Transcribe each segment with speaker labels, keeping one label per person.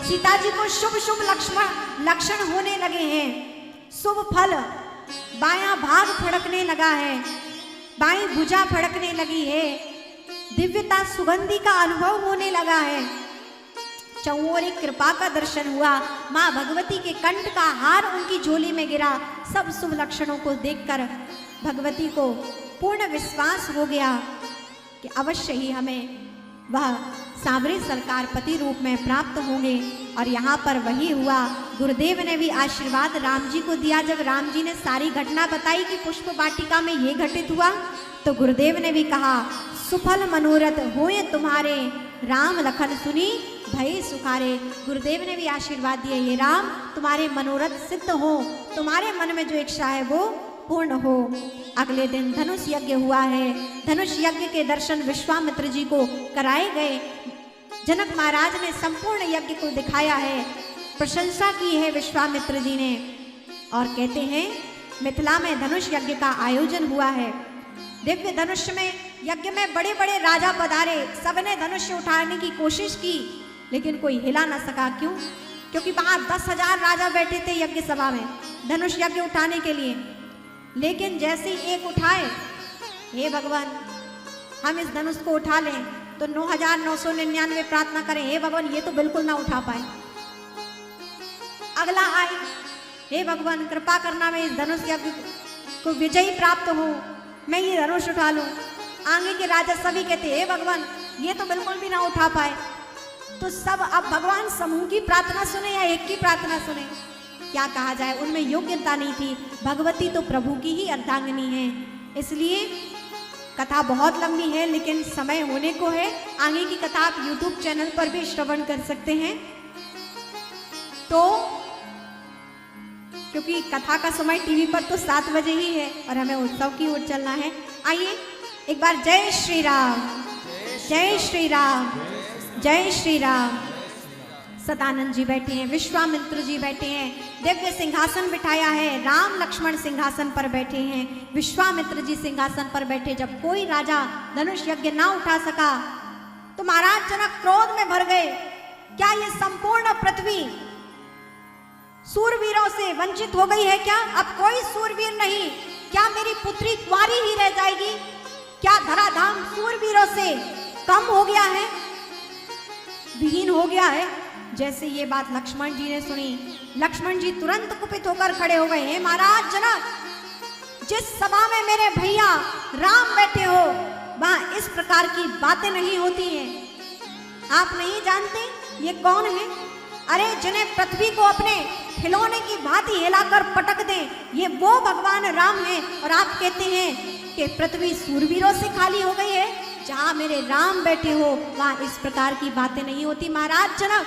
Speaker 1: सीता जी को शुभ शुभ लक्षण होने लगे हैं, शुभ फल, बायां भाग फड़कने लगा है, बाईं भुजा फड़कने लगी है, दिव्यता सुगंधी का अनुभव होने लगा है, चौओर कृपा का दर्शन हुआ, माँ भगवती के कंठ का हार उनकी झोली में गिरा। सब शुभ लक्षणों को देखकर भगवती को पूर्ण विश्वास हो गया कि अवश्य ही हमें वह सांवरे सरकार पति रूप में प्राप्त होंगे। और यहाँ पर वही हुआ। गुरुदेव ने भी आशीर्वाद राम जी को दिया। जब राम जी ने सारी घटना बताई कि पुष्प वाटिका में ये घटित हुआ, तो गुरुदेव ने भी कहा, सुफल मनोरथ होए तुम्हारे, राम लखन सुनी भय सुखारे। गुरुदेव ने भी आशीर्वाद दिए, ये राम तुम्हारे मनोरथ सिद्ध हो, तुम्हारे मन में जो इच्छा है वो पूर्ण हो। अगले दिन धनुष यज्ञ हुआ है। धनुष यज्ञ के दर्शन विश्वामित्र जी को कराए गए। जनक महाराज ने संपूर्ण यज्ञ को दिखाया है, प्रशंसा की है विश्वामित्र जी ने। और कहते हैं मिथिला में धनुष यज्ञ का आयोजन हुआ है। दिव्य धनुष में यज्ञ में बड़े बड़े राजा पधारे, सबने धनुष उठाने की कोशिश की, लेकिन कोई हिला न सका। क्यों? क्योंकि वहां 10,000 राजा बैठे थे यज्ञ सभा में धनुष यज्ञ उठाने के लिए। लेकिन जैसे ही एक उठाए, हे भगवान हम इस धनुष को उठा लें, तो 9,999 प्रार्थना करें, हे भगवान ये तो बिल्कुल ना उठा पाए। अगला आए, हे भगवान कृपा करना मैं इस धनुष यज्ञ को विजयी प्राप्त हो, मैं ये धनुष उठा लूं। आगे के राजा सभी कहते, हे भगवान ये तो बिल्कुल भी ना उठा पाए। तो सब अब भगवान समूह की प्रार्थना सुने या एक की प्रार्थना सुने? क्या कहा जाए, उनमें योग्यता नहीं थी। भगवती तो प्रभु की ही अर्धांगिनी है। इसलिए कथा बहुत लंबी है, लेकिन समय होने को है। आगे की कथा आप YouTube चैनल पर भी श्रवण कर सकते हैं। तो क्योंकि कथा का समय टीवी पर तो 7 बजे ही है और हमें उत्सव की ओर चलना है। आइए एक बार जय श्री राम, जय श्री राम, जय श्री राम। सदानंद जी बैठे हैं, विश्वामित्र जी बैठे हैं, दिव्य सिंहासन बिठाया है। राम लक्ष्मण सिंहासन पर बैठे हैं, विश्वामित्र जी सिंहासन पर बैठे। जब कोई राजा धनुष यज्ञ ना उठा सका तो महाराज जनक क्रोध में भर गए। क्या ये संपूर्ण पृथ्वी सूरवीरों से वंचित हो गई है? क्या अब कोई सूरवीर नहीं? क्या मेरी पुत्री कुंवारी ही रह जाएगी? क्या धराधाम सूरवीरों से कम हो गया है, विहीन हो गया है? जैसे ये बात लक्ष्मण जी ने सुनी, लक्ष्मण जी तुरंत कुपित होकर खड़े हो गए। हे महाराज जनक, जिस सभा में मेरे भैया राम बैठे हो वहां इस प्रकार की बातें नहीं होती हैं। आप नहीं जानते ये कौन है? अरे जिन्हें पृथ्वी को अपने खिलौने की भांति हिलाकर पटक दें, ये वो भगवान राम हैं। और आप कहते हैं कि पृथ्वी सूरवीरों से खाली हो गई है। जहां मेरे राम बैठे हो वहां इस प्रकार की बातें नहीं होती। महाराज जनक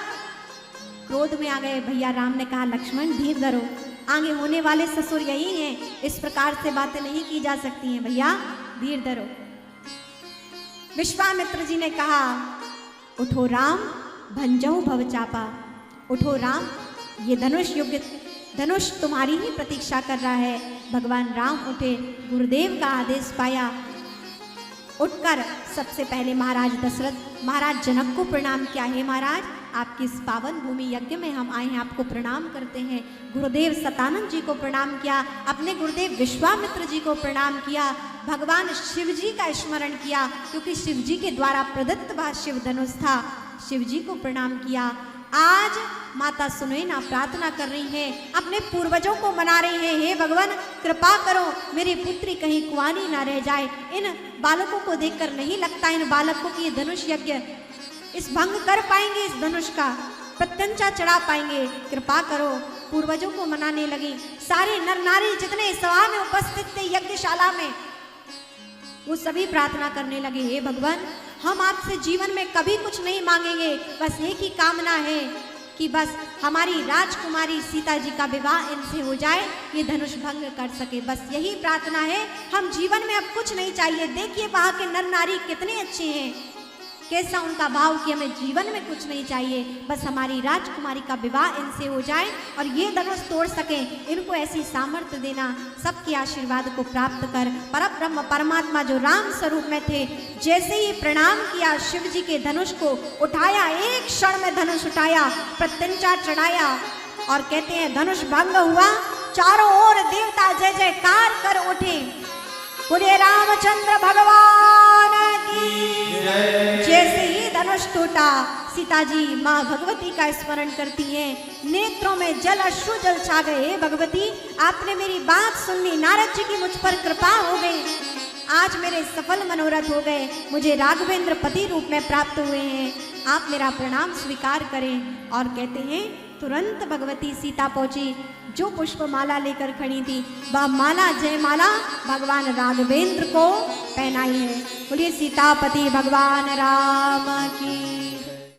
Speaker 1: क्रोध में आ गए। भैया राम ने कहा, लक्ष्मण धीर धरो, आगे होने वाले ससुर यही हैं, इस प्रकार से बातें नहीं की जा सकती हैं, भैया धीर धरो। विश्वामित्र जी ने कहा, उठो राम भंजऊ भवचापा, उठो राम, ये धनुष तुम्हारी ही प्रतीक्षा कर रहा है। भगवान राम उठे, गुरुदेव का आदेश पाया। उठकर सबसे पहले महाराज दशरथ महाराज जनक को प्रणाम किया। हे महाराज, आपकी इस पावन भूमि यज्ञ में हम आए हैं, आपको प्रणाम करते हैं। गुरुदेव सतानंद जी को प्रणाम किया, अपने गुरुदेव विश्वामित्र जी को प्रणाम किया, भगवान शिव जी का स्मरण किया, क्योंकि शिव जी के द्वारा प्रदत्त वह शिव धनुष था। शिव जी को प्रणाम किया। आज माता सुनैना प्रार्थना कर रही है, अपने पूर्वजों को मना रही है, हे भगवान कृपा करो मेरी पुत्री कहीं कुंवारी ना रह जाए। इन बालकों को देखकर नहीं लगता इन बालकों की धनुष यज्ञ इस भंग कर पाएंगे, इस धनुष का प्रत्यंचा चढ़ा पाएंगे, कृपा करो। पूर्वजों को मनाने लगी। सारे नर नारी जितने सभा में उपस्थित थे यज्ञशाला में, वो सभी प्रार्थना करने लगे, हे भगवान हम आपसे जीवन में कभी कुछ नहीं मांगेंगे, बस एक ही कामना है कि बस हमारी राजकुमारी सीता जी का विवाह इनसे हो जाए, ये धनुष भंग कर सके, बस यही प्रार्थना है। हम जीवन में अब कुछ नहीं चाहिए। देखिए वहां के नर नारी कितने अच्छे हैं, कैसा उनका भाव कि हमें जीवन में कुछ नहीं चाहिए, बस हमारी राजकुमारी का विवाह इनसे हो जाए और ये धनुष तोड़ सकें। इनको ऐसी सामर्थ्य देना, सबके आशीर्वाद को प्राप्त कर। परब्रह्म परमात्मा जो राम स्वरूप में थे, जैसे ही प्रणाम किया, शिव जी के धनुष को उठाया, एक क्षण में धनुष उठाया, प्रत्यंचा चढ़ाया और कहते हैं धनुष भंग हुआ। चारों ओर देवता जय जयकार कर उठे। बोले रामचंद्र भगवान की जैसे ही धनुष टूटा, सीता जी माँ भगवती का स्मरण करती हैं, नेत्रों में जल अश्रु जल छा गए। भगवती, आपने मेरी बात सुन ली, नारद जी की मुझ पर कृपा हो गई, आज मेरे सफल मनोरथ हो गए, मुझे राघवेंद्र पति रूप में प्राप्त हुए हैं, आप मेरा प्रणाम स्वीकार करें। और कहते हैं तुरंत भगवती सीता पहुंची, जो पुष्प माला लेकर खड़ी थी, वह माला जयमाला भगवान राघवेंद्र को पहनाई है। बोलिए सीतापति भगवान राम की।